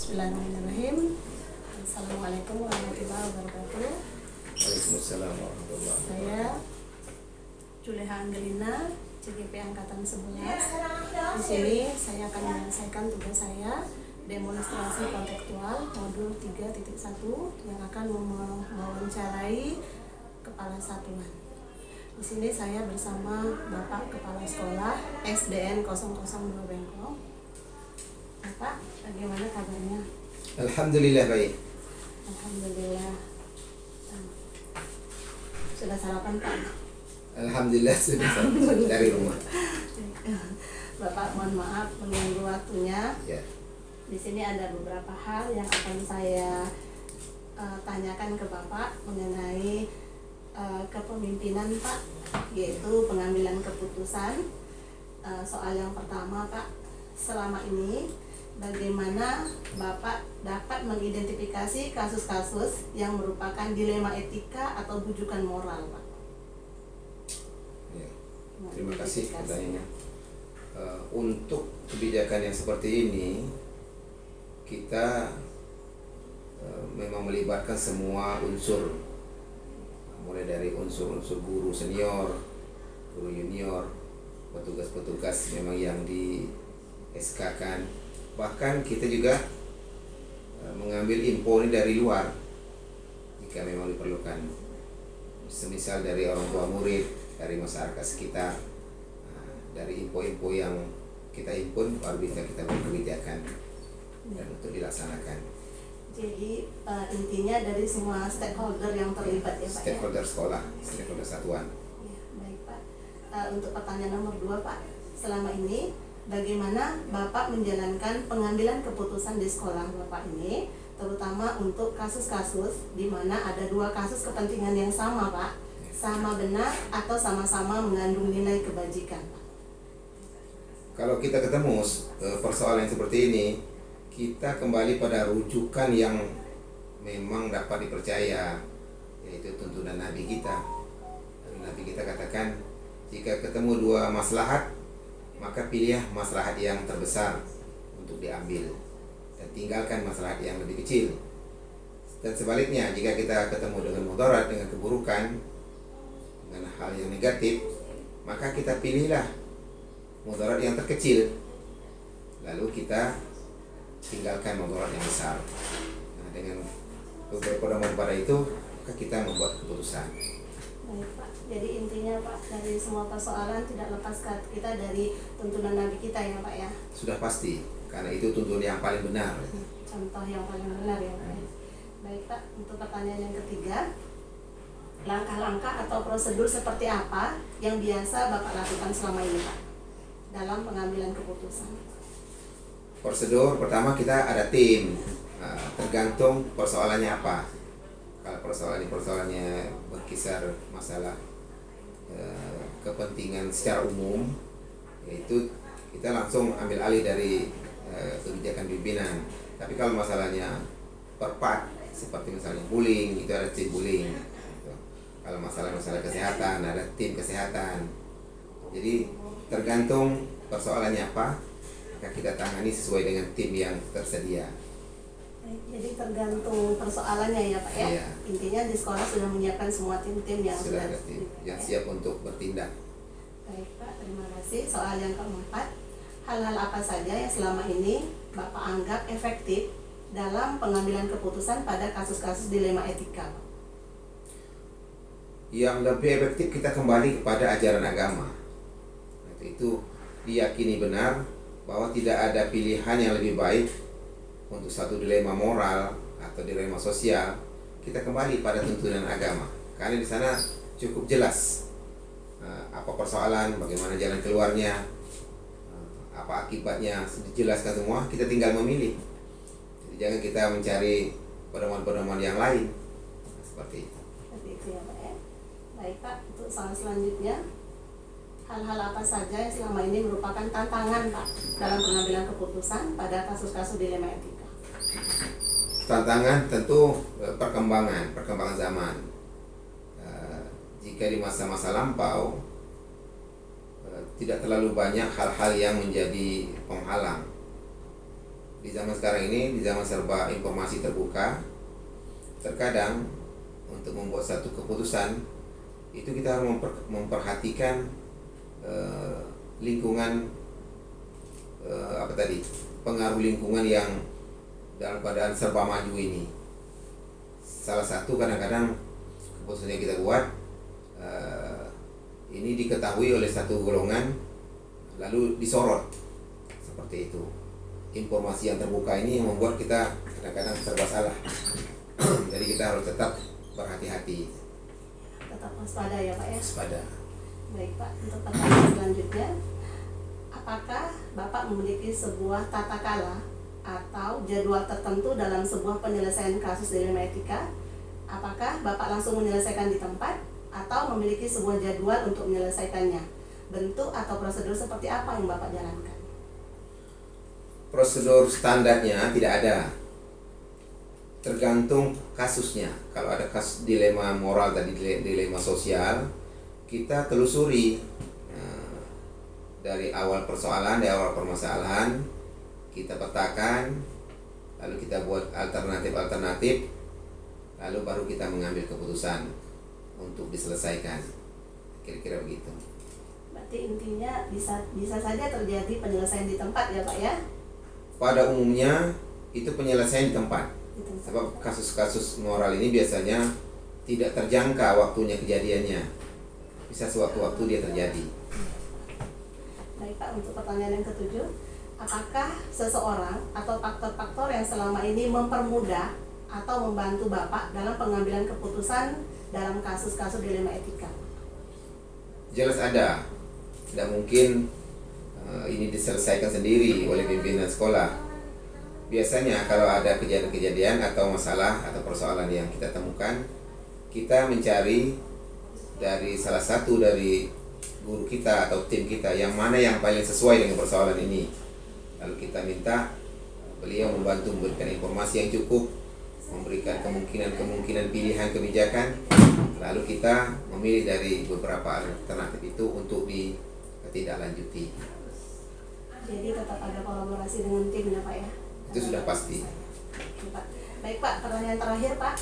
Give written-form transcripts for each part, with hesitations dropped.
Bismillahirrahmanirrahim. Assalamualaikum warahmatullahi wabarakatuh. Waalaikumsalam warahmatullahi wabarakatuh. Saya Juleha Angelina, CGP Angkatan 11. Di sini saya akan menyelesaikan tugas saya, demonstrasi kontekstual modul 3.1 yang akan mewawancarai kepala satuan. Di sini saya bersama Bapak Kepala Sekolah SDN 002 Bengkong. Bapak, bagaimana kabarnya? Alhamdulillah baik. Alhamdulillah. Sudah sarapan, Pak? Alhamdulillah sudah sampai dari rumah. Bapak, mohon maaf mengganggu waktunya. Ya. Di sini ada beberapa hal yang akan saya tanyakan ke Bapak mengenai kepemimpinan, Pak, yaitu pengambilan keputusan. Soal yang pertama, Pak, selama ini bagaimana Bapak dapat mengidentifikasi kasus-kasus yang merupakan dilema etika atau bujukan moral, Pak? Ya. Terima kasih pertanyaannya. Untuk kebijakan yang seperti ini, kita memang melibatkan semua unsur, mulai dari unsur-unsur guru senior, guru junior, petugas-petugas memang yang di SK-kan. Bahkan kita juga mengambil info ini dari luar jika memang diperlukan, semisal dari orang tua murid, dari masyarakat sekitar, dari info-info yang kita himpun baru bisa kita buat kebijakan dan untuk dilaksanakan. Jadi intinya dari semua stakeholder yang terlibat, ya, Pak, Stakeholder sekolah, stakeholder satuan. ya? Baik, Pak. Untuk pertanyaan nomor 2, Pak, selama ini bagaimana Bapak menjalankan pengambilan keputusan di sekolah Bapak ini, terutama untuk kasus-kasus di mana ada dua kasus kepentingan yang sama, Pak, sama benar atau sama-sama mengandung nilai kebajikan, Pak? Kalau kita ketemu persoalan yang seperti ini, kita kembali pada rujukan yang memang dapat dipercaya, yaitu tuntunan Nabi kita. Nabi kita katakan, jika ketemu dua maslahat, maka pilihlah maslahat yang terbesar untuk diambil dan tinggalkan maslahat yang lebih kecil. Dan sebaliknya, jika kita ketemu dengan mudarat, dengan keburukan, dengan hal yang negatif, maka kita pilihlah mudarat yang terkecil, lalu kita tinggalkan mudarat yang besar. Nah, dengan berpedoman pada itu, maka kita membuat keputusan. Baik, Pak. Jadi intinya, Pak, dari semua persoalan tidak lepas kita dari tuntunan Nabi kita, ya, Pak, ya? Sudah pasti, karena itu tuntunan yang paling benar. Contoh yang paling benar, ya, Pak. Baik, Pak, untuk pertanyaan yang ketiga, langkah-langkah atau prosedur seperti apa yang biasa Bapak lakukan selama ini, Pak, dalam pengambilan keputusan? Prosedur pertama, kita ada tim. Tergantung persoalannya apa. Kalau persoalannya berkisar masalah kepentingan secara umum, yaitu kita langsung ambil alih dari kebijakan pimpinan. Tapi kalau masalahnya perpat, seperti misalnya bullying, itu ada tim bullying. Kalau masalah-masalah kesehatan, ada tim kesehatan. Jadi tergantung persoalannya apa, maka kita tangani sesuai dengan tim yang tersedia. Jadi tergantung persoalannya, ya, Pak, ya? Iya. Intinya di sekolah sudah menyiapkan semua tim-tim yang Sudah ada tim yang siap untuk bertindak. Baik, Pak, terima kasih. Soal yang keempat, hal-hal apa saja yang selama ini Bapak anggap efektif dalam pengambilan keputusan pada kasus-kasus dilema etika, Pak? Yang lebih efektif, kita kembali kepada ajaran agama. Itu diyakini benar bahwa tidak ada pilihan yang lebih baik untuk satu dilema moral atau dilema sosial. Kita kembali pada tuntunan agama, karena di sana cukup jelas apa persoalan, bagaimana jalan keluarnya, apa akibatnya, dijelaskan semua. Kita tinggal memilih. Jadi jangan kita mencari pedoman-pedoman yang lain. Seperti itu. Seperti itu, ya, Pak, ya? Baik, Pak, untuk soal selanjutnya, hal-hal apa saja yang selama ini merupakan tantangan, Pak, dalam pengambilan keputusan pada kasus-kasus dilema etika? Tantangan tentu perkembangan zaman. Jika di masa-masa lampau tidak terlalu banyak hal-hal yang menjadi penghalang. di zaman sekarang ini, di zaman serba informasi terbuka, terkadang untuk membuat satu keputusan itu kita harus memperhatikan lingkungan, pengaruh lingkungan yang dalam keadaan serba maju ini. Salah satu kadang-kadang keputusan yang kita buat ini diketahui oleh satu golongan lalu disorot seperti itu. Informasi yang terbuka ini yang membuat kita kadang-kadang serba salah. Jadi kita harus tetap berhati-hati. Tetap waspada ya Pak ya. Waspada. Baik Pak, untuk pertanyaan selanjutnya, apakah Bapak memiliki sebuah tata kala atau jadwal tertentu dalam sebuah penyelesaian kasus dilema etika? Apakah Bapak langsung menyelesaikan di tempat atau memiliki sebuah jadwal untuk menyelesaikannya? Bentuk atau prosedur seperti apa yang Bapak jalankan? Prosedur standarnya tidak ada. Tergantung kasusnya. Kalau ada kasus dilema moral tadi, dilema sosial, kita telusuri dari awal persoalan, dari awal permasalahan, kita petakan, lalu kita buat alternatif-alternatif, lalu baru kita mengambil keputusan untuk diselesaikan. Kira-kira begitu. Berarti intinya bisa saja terjadi penyelesaian di tempat ya Pak ya? Pada umumnya itu penyelesaian di tempat. Di tempat. Sebab kasus-kasus moral ini biasanya tidak terjangka waktunya kejadiannya. Bisa sewaktu-waktu dia terjadi. Baik Pak, untuk pertanyaan yang ketujuh, apakah seseorang atau faktor-faktor yang selama ini mempermudah atau membantu Bapak dalam pengambilan keputusan dalam kasus-kasus dilema etika? Jelas ada. Tidak mungkin ini diselesaikan sendiri oleh pimpinan sekolah. Biasanya kalau ada kejadian-kejadian atau masalah atau persoalan yang kita temukan, kita mencari dari salah satu dari guru kita atau tim kita yang mana yang paling sesuai dengan persoalan ini. Lalu kita minta beliau membantu memberikan informasi yang cukup, memberikan kemungkinan pilihan kebijakan, lalu kita memilih dari beberapa alternatif itu untuk ditindaklanjuti. Jadi tetap ada kolaborasi dengan tim ya Pak ya? Itu sudah pasti. Oke, Pak. Baik Pak, pertanyaan terakhir Pak.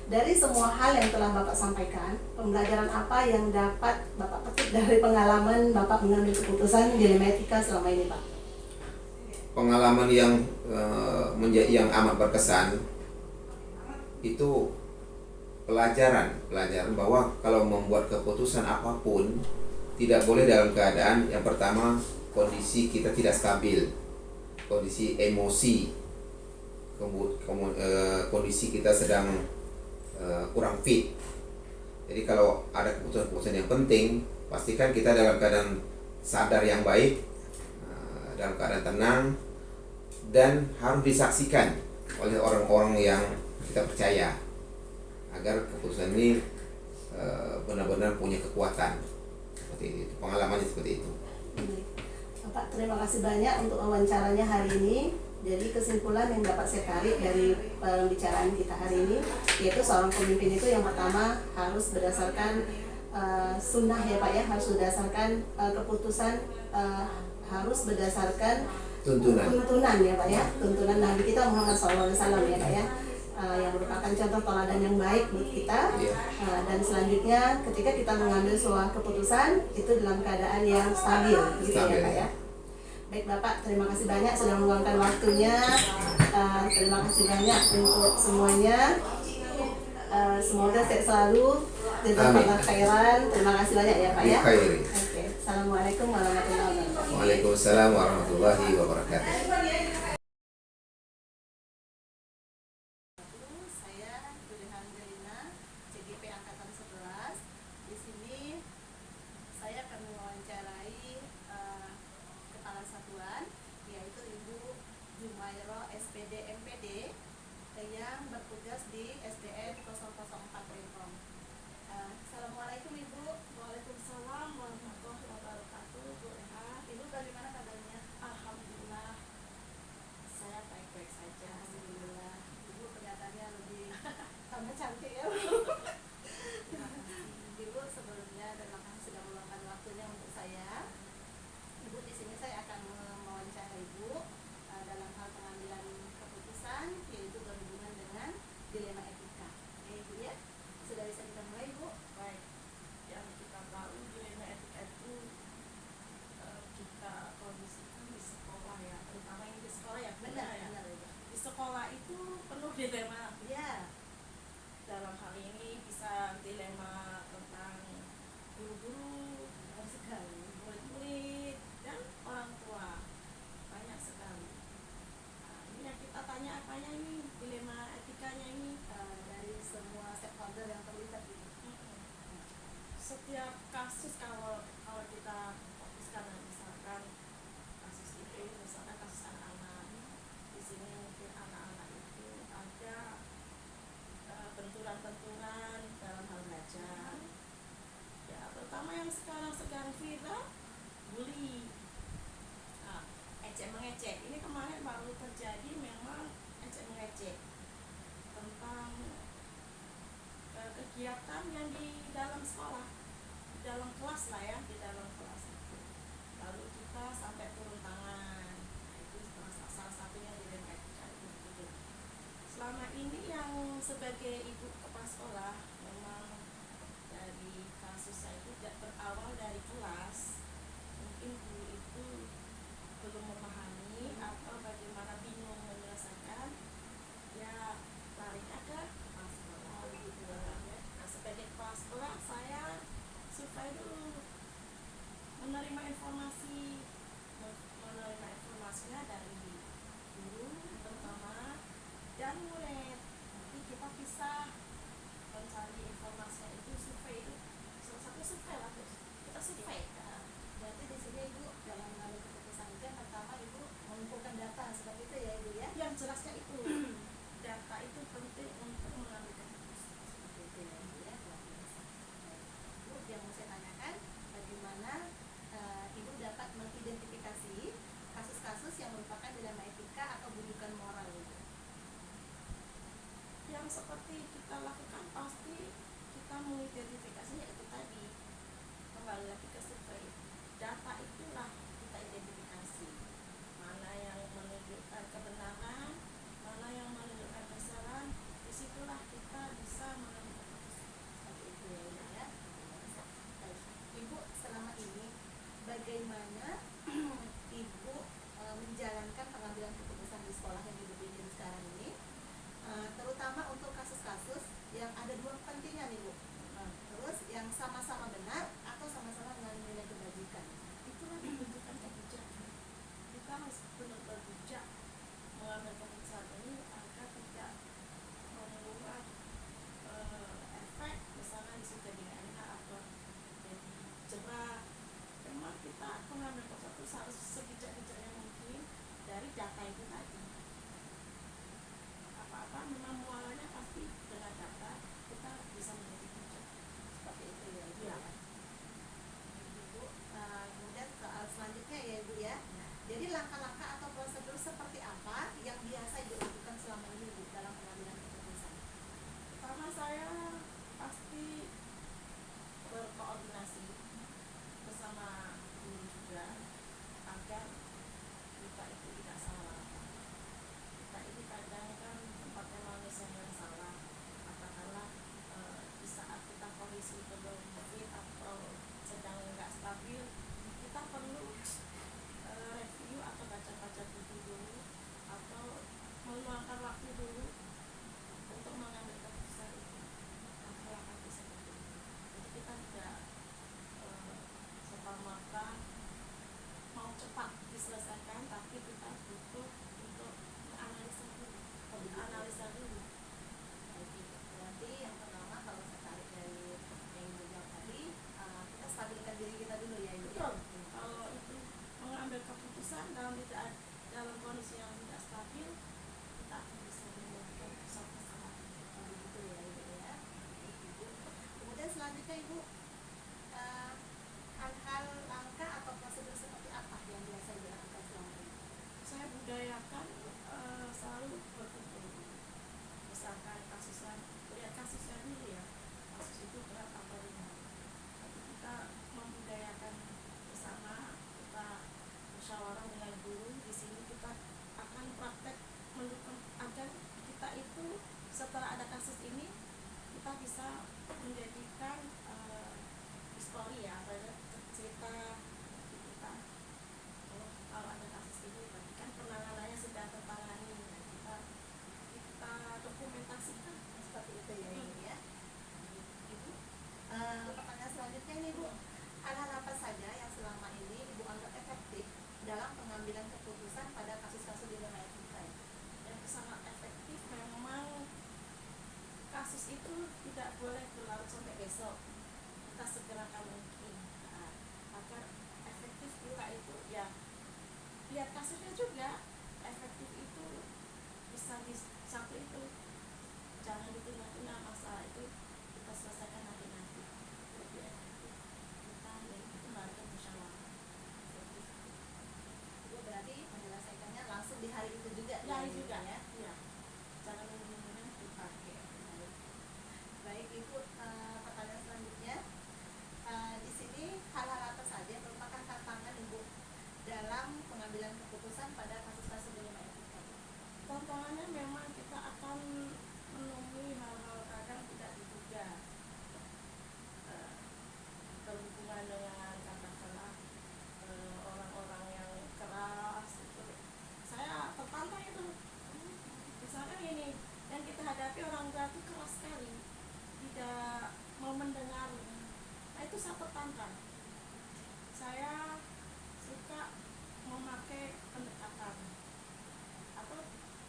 Dari semua hal yang telah Bapak sampaikan, pembelajaran apa yang dapat Bapak petik dari pengalaman Bapak mengambil keputusan dilema etika selama ini Pak? Pengalaman yang amat berkesan itu pelajaran bahwa kalau membuat keputusan apapun tidak boleh dalam keadaan yang pertama kondisi kita tidak stabil, kondisi emosi, kondisi kita sedang kurang fit. Jadi kalau ada keputusan-keputusan yang penting, pastikan kita dalam keadaan sadar yang baik, dalam keadaan tenang, dan harus disaksikan oleh orang-orang yang kita percaya agar keputusan ini benar-benar punya kekuatan. Seperti itu, pengalamannya seperti itu. Bapak, terima kasih banyak untuk wawancaranya hari ini. Jadi kesimpulan yang dapat saya tarik dari pembicaraan kita hari ini, yaitu seorang pemimpin itu yang pertama harus berdasarkan sunnah ya Pak ya, harus berdasarkan keputusan, harus berdasarkan tuntunan ya Pak ya, tuntunan Nabi kita Muhammad SAW ya Pak ya, yang merupakan contoh teladan yang baik buat kita. Dan selanjutnya ketika kita mengambil sebuah keputusan itu dalam keadaan yang stabil gitu ya Pak ya. Baik Bapak, terima kasih banyak sudah meluangkan waktunya. Terima kasih banyak untuk semuanya. Semoga sehat selalu. Jazakallah khairan. Terima kasih banyak ya Pak ya. Oke. Assalamualaikum warahmatullahi wabarakatuh. Waalaikumsalam warahmatullahi wabarakatuh. Saya Julihan Delina, CGP Angkatan 11. Di sini saya akan mewawancarai kepala satuan, yaitu Ibu Jumairo SPD MPD yang bertugas di SDN 004 Rempong. Assalamualaikum Ibu. Waalaikumsalam warahmatullahi wabarakatuh. Bu Reha, Ibu bagaimana kabarnya? alhamdulillah saya baik-baik saja. Alhamdulillah. Ibu kelihatannya lebih tambah cantik ya. Ibu sebelumnya terima kasih sudah meluangkan waktunya untuk saya. Ibu, di sini saya akan mewawancara Ibu dalam hal pengambilan kasus kalau kita fokuskan misalkan kasus itu, misalkan kasus anak-anak di sini, mungkin anak-anak itu ada benturan-benturan dalam hal belajar ya, terutama yang sekarang sedang viral, bully, ecek mengecek. Ini kemarin baru terjadi, memang ecek mengecek tentang kegiatan yang di dalam sekolah, di dalam kelas lah ya, di dalam kelas itu. Lalu kita sampai turun tangan. Nah, itu salah satunya di etika itu. Selama ini yang sebagai ibu kepala sekolah, memang dari kasusnya itu tidak berawal dari kelas. Mungkin guru itu belum memahami atau bagaimana bingung menyelesaikan, ya larinya ke kepala sekolah gitu. Nah, sebagai kepala sekolah saya supaya dulu menerima informasinya dari guru terutama dan murid. Nanti kita bisa mencari informasinya itu, survei itu salah satu survei lah, kita survei. Berarti di sini Ibu dalam mengambil keputusan itu yang pertama Ibu mengumpulkan data seperti itu ya Ibu ya? Yang jelasnya itu data itu penting untuk mengambil keputusan. Seperti itu ya Ibu ya, luar biasa. Baik. Ibu, yang mau saya tanyakan, bagaimana Ibu dapat mengidentifikasi kasus-kasus yang merupakan dilema etika atau bujukan moral Ibu? Yang seperti kita lakukan pasti kita mengidentifikasinya itu tadi, kembali lagi ke survei. Data itulah kita identifikasi mana yang menunjukkan kebenaran, mana yang menunjukkan kesalahan. Disitulah kita bisa mengambil keputusan. Seperti itu ya Ibu ya. Baik. Ibu, selama ini bagaimana Ibu menjalankan pengambilan keputusan di sekolah yang Ibu pimpin sekarang ini, terutama untuk kasus-kasus yang ada dua kepentingan Ibu, terus yang sama-sama benar atau sama-sama mengandung nilai kebajikan? Itulah ditunjukkan kebijakan. Kita harus benar-benar bijak mengambil keputusan ini agar tidak membuat efek misalnya di situ jadi enak atau jadi jerah. Memang kita mengambil keputusan harus sebijak-bijaknya mungkin dari data itu tadi. Apa-apa memang mualannya pasti dengan data, kita bisa menjadi bijak. Seperti itu ya Ibu Ya. ya. Ibu, kemudian soal selanjutnya ya Ibu ya. Jadi langkah-langkah atau prosedur seperti apa yang biasa Ibu lakukan selama ini Ibu dalam pengambilan keputusan? Pertama saya pasti berkoordinasi bersama guru juga agar kita itu tidak salah. Kita ini kadang kan tempatnya manusia yang salah, katakanlah di saat kita kondisi belum fit atau sedang nggak stabil, kita perlu review atau baca-baca buku dulu atau meluangkan waktu dulu untuk mengambil keputusan itu. Langkah-langkah seperti itu. Jadi kita tidak serta-merta mau cepat diselesaikan, tapi kita butuh untuk analisa dulu. Analisa dulu. Baik, Ibu. Berarti yang pertama kalau saya tarik dari yang Ibu jawab tadi, kita stabilkan diri kita dulu ya Ibu ya. Betul. Kalau itu mengambil keputusan dalam kondisi yang tidak stabil, kita akan bisa menemukan suatu kesalahan. Begitu ya Ibu ya. Baik, Ibu. Kemudian selanjutnya Ibu, hal-hal langkah atau prosedur seperti apa yang biasa dilakukan selama ini? Saya budayakan selalu berkumpul. Misalkan lihat kasusnya dulu ya, kasus itu berat atau ringan. Tapi kita membudayakan bersama, kita musyawarah dengan guru. Di sini kita akan praktek mendukung agar kita itu setelah ada kasus ini kita bisa menjadikan histori ya, cerita kita. Kalau ada kasus ini berarti kan penanganannya sudah tertangani. Nah, kita dokumentasikan Seperti itu ya Ibu ya. Ibu, pertanyaan selanjutnya ini Bu, hal-hal apa saja yang selama ini Ibu anggap efektif dalam pengambilan keputusan pada kasus-kasus dilema etika? yang sangat efektif. Memang kasus itu tidak boleh berlarut sampai besok, kita segerakan mungkin. agar efektif kita itu ya lihat kasusnya juga, efektif itu bisa di satu itu, jangan ditunda-tunda masalah itu, kita selesaikan nanti lebih efektif. Kita itu kembali ke musyawarah efektif. Itu berarti menyelesaikannya langsung di hari itu juga. Ya juga ya. ya, jangan nunggu-nunggunya dipakai. Baik Ibu, pertanyaan selanjutnya, di sini hal-hal apa saja merupakan tantangan Ibu dalam pengambilan keputusan pada kasus-kasus dilema etika? Tantangannya memang kita akan menemui hal-hal kadang tidak diduga, berhubungan dengan katakanlah orang-orang yang keras itu. Saya tertantang itu, misalkan ini yang kita hadapi orang tua itu keras sekali, tidak mau mendengar. Nah itu saya tertantang. Saya suka memakai pendekatan atau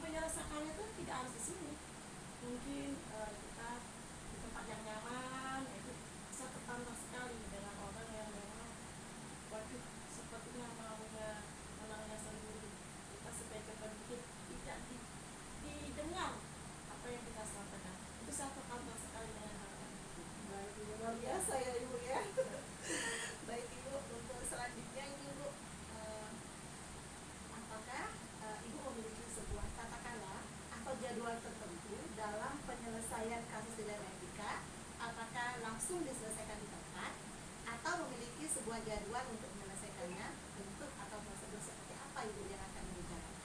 menyelesaikannya itu tidak harus di sini, mungkin kita di tempat yang nyaman. Itu saya tertantang sekali dengan orang yang memang waduh sepertinya maunya menangnya sendiri. Kita sebagai pendidik tidak didengar apa yang kita sampaikan. Itu saya tertantang sekali dengan hal ini. Baik Ibu, luar biasa ya Ibu ya. Baik Ibu, untuk selanjutnya ini Ibu, apakah Ibu memiliki sebuah tata cara atau jadwal tertentu dalam penyelesaian kasus dilema etika? Apakah langsung diselesaikan di tempat atau memiliki sebuah jadwal untuk menyelesaikannya? Bentuk atau prosedur seperti apa Ibu yang akan dibicarakan?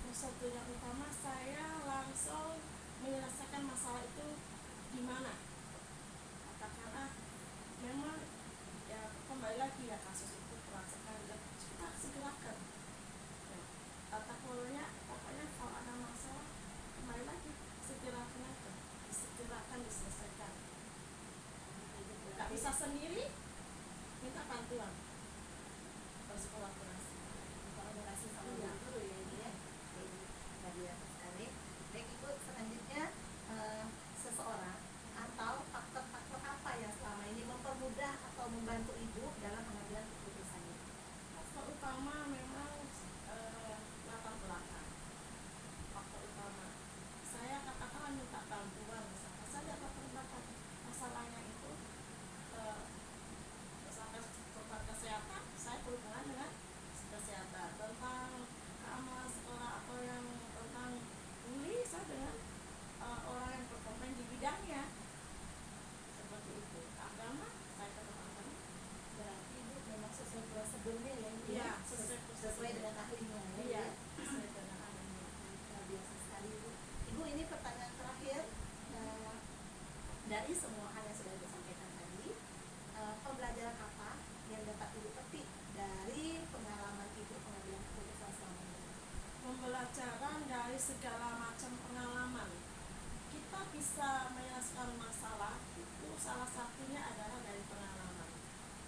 Prosedur yang utama, saya langsung menyelesaikan masalah itu di mana. Katakanlah memang ya kembali lagi ya kasus itu keras sekali, kita segerakan. Tata kelolanya pokoknya kalau ada masalah kembali lagi segerakan aja, disegerakan, diselesaikan. Nggak bisa sendiri, minta bantuan, harus kolaborasi. Kolaborasi sama Iya. guru ya Ibu ya. Luar biasa sekali. Baik Ibu, selanjutnya seseorang atau faktor-faktor apa yang selama ini mempermudah atau membantu Ibu dalam pengambilan keputusan ini? Faktor utama memang latar belakang. Faktor utama, saya katakan minta bantuan, misalkan saya dapat latar belakang masalahnya itu misalkan tentang kesehatan, saya berhubungan dengan kesehatan, tentang keamanan sekolah atau yang tentang bully, saya dengan orang yang berkompeten di bidangnya, seperti itu. Agama, saya ketemu agama. Berarti Ibu memang sesuai prosedurnya ya Ibu? Iya, ya? sesuai Sesuai dengan ahlinya ya? Iya, Ibu? sesuai dengan ahlinya. Luar biasa sekali Ibu. Ibu, ini pertanyaan terakhir. Dari semua hal yang sudah Ibu sampaikan tadi, pembelajaran apa yang dapat Ibu petik dari pengalaman Ibu pengambilan keputusan selama ini? Pembelajaran dari segala macam pengalaman, kita bisa menyelesaikan masalah itu salah satunya adalah dari pengalaman.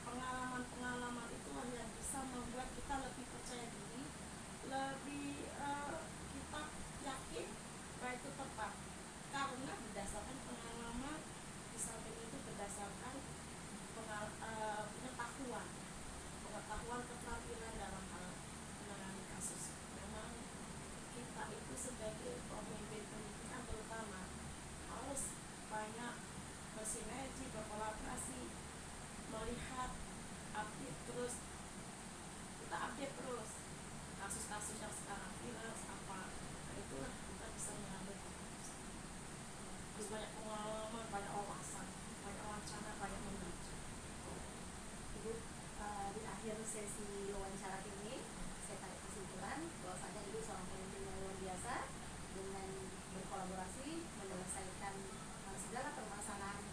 Pengalaman itulah yang bisa membuat kita lebih percaya diri, lebih kita yakin bahwa itu tepat, karena berdasarkan pengalaman, di samping itu berdasarkan pengetahuan keterampilan dalam hal menangani kasus. Memang kita itu sebagai pemimpin pendidikan terutama harus banyak bersinergi, berkolaborasi, melihat, update terus. Kita update terus kasus-kasus yang sekarang viral apa. Nah, itulah kita bisa mengambil keputusan. Terus banyak pengalaman, banyak wawasan, banyak wacana, banyak membaca. Ibu, di akhir sesi wawancara ini saya tarik kesimpulan bahwasanya Ibu seorang pemimpin yang luar biasa dengan berkolaborasi menyelesaikan segala permasalahan